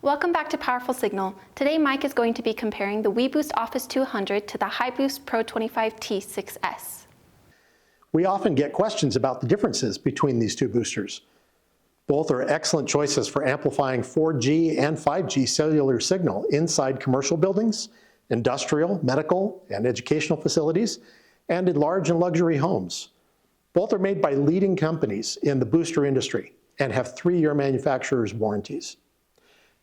Welcome back to Powerful Signal. Today Mike is going to be comparing the weBoost Office 200 to the HiBoost Pro25T-6s. We often get questions about the differences between these two boosters. Both are excellent choices for amplifying 4G and 5G cellular signal inside commercial buildings, industrial, medical, and educational facilities, and in large and luxury homes. Both are made by leading companies in the booster industry and have 3-year manufacturer's warranties.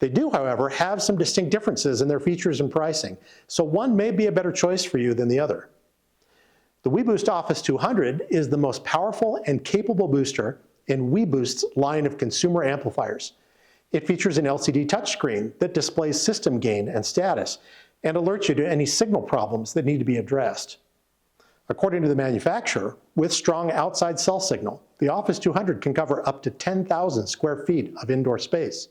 They do, however, have some distinct differences in their features and pricing, so one may be a better choice for you than the other. The weBoost Office 200 is the most powerful and capable booster in weBoost's line of consumer amplifiers. It features an LCD touchscreen that displays system gain and status and alerts you to any signal problems that need to be addressed. According to the manufacturer, with strong outside cell signal, the Office 200 can cover up to 10,000 square feet of indoor space.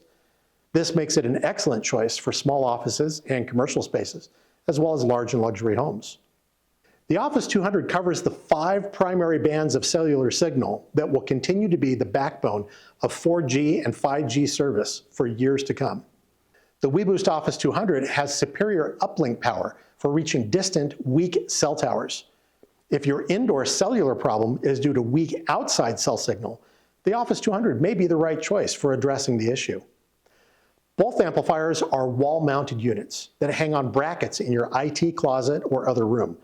This makes it an excellent choice for small offices and commercial spaces, as well as large and luxury homes. The Office 200 covers the 5 primary bands of cellular signal that will continue to be the backbone of 4G and 5G service for years to come. The weBoost Office 200 has superior uplink power for reaching distant, weak cell towers. If your indoor cellular problem is due to weak outside cell signal, the Office 200 may be the right choice for addressing the issue. Both amplifiers are wall-mounted units that hang on brackets in your IT closet or other room.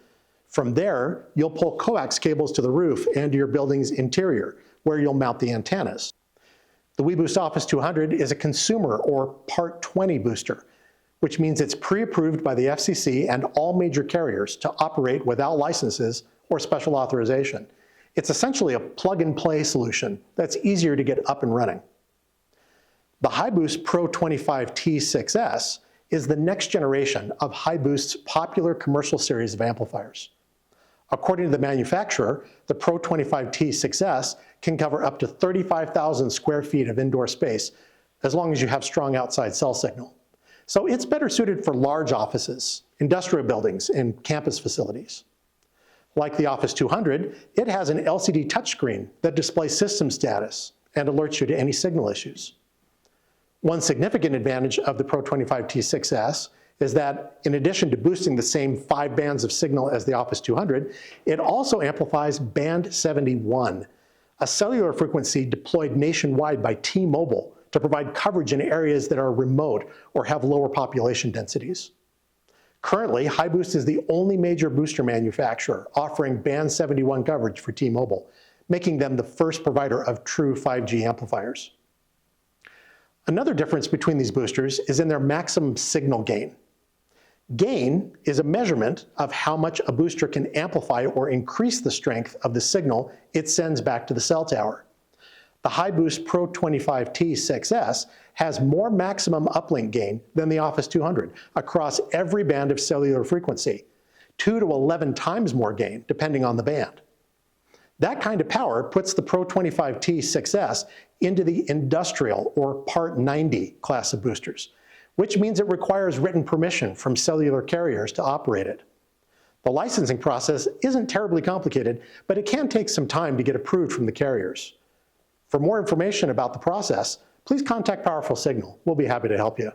From there, you'll pull coax cables to the roof and to your building's interior, where you'll mount the antennas. The weBoost Office 200 is a consumer or Part 20 booster, which means it's pre-approved by the FCC and all major carriers to operate without licenses or special authorization. It's essentially a plug-and-play solution that's easier to get up and running. The HiBoost Pro25T-6s is the next generation of HiBoost's popular commercial series of amplifiers. According to the manufacturer, the Pro25T-6s can cover up to 35,000 square feet of indoor space as long as you have strong outside cell signal. So it's better suited for large offices, industrial buildings, and campus facilities. Like the Office 200, it has an LCD touchscreen that displays system status and alerts you to any signal issues. One significant advantage of the Pro25T-6s is that in addition to boosting the same 5 bands of signal as the Office 200, it also amplifies Band 71, a cellular frequency deployed nationwide by T-Mobile to provide coverage in areas that are remote or have lower population densities. Currently, HiBoost is the only major booster manufacturer offering Band 71 coverage for T-Mobile, making them the first provider of true 5G amplifiers. Another difference between these boosters is in their maximum signal gain. Gain is a measurement of how much a booster can amplify or increase the strength of the signal it sends back to the cell tower. The HiBoost Pro25T-6s has more maximum uplink gain than the Office 200 across every band of cellular frequency, 2 to 11 times more gain depending on the band. That kind of power puts the Pro25T-6s into the industrial or Part 90 class of boosters, which means it requires written permission from cellular carriers to operate it. The licensing process isn't terribly complicated, but it can take some time to get approved from the carriers. For more information about the process, please contact Powerful Signal. We'll be happy to help you.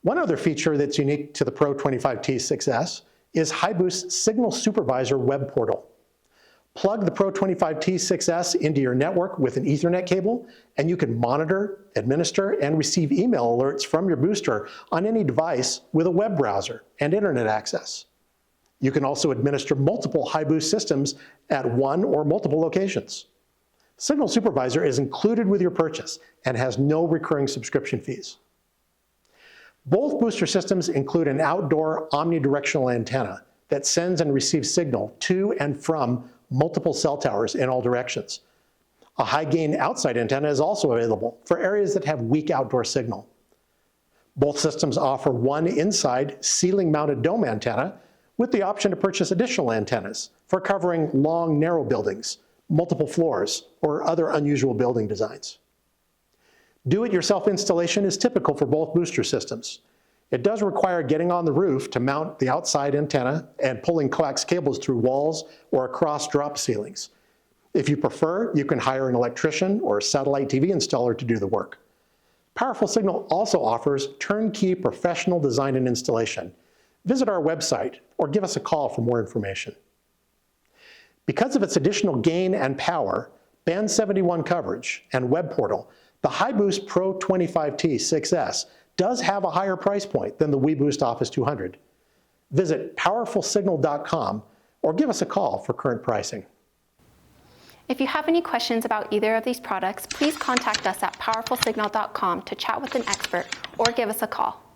One other feature that's unique to the Pro25T-6s is HiBoost's Signal Supervisor web portal. Plug the Pro25T-6s into your network with an Ethernet cable, and you can monitor, administer, and receive email alerts from your booster on any device with a web browser and internet access. You can also administer multiple HiBoost systems at one or multiple locations. Signal Supervisor is included with your purchase and has no recurring subscription fees. Both booster systems include an outdoor omnidirectional antenna that sends and receives signal to and from multiple cell towers in all directions. A high-gain outside antenna is also available for areas that have weak outdoor signal. Both systems offer one inside ceiling-mounted dome antenna with the option to purchase additional antennas for covering long, narrow buildings, multiple floors, or other unusual building designs. Do-it-yourself installation is typical for both booster systems. It does require getting on the roof to mount the outside antenna and pulling coax cables through walls or across drop ceilings. If you prefer, you can hire an electrician or a satellite TV installer to do the work. Powerful Signal also offers turnkey professional design and installation. Visit our website or give us a call for more information. Because of its additional gain and power, Band 71 coverage, and web portal, the HiBoost Pro25T-6s does have a higher price point than the weBoost Office 200. Visit powerfulsignal.com or give us a call for current pricing. If you have any questions about either of these products, please contact us at powerfulsignal.com to chat with an expert or give us a call.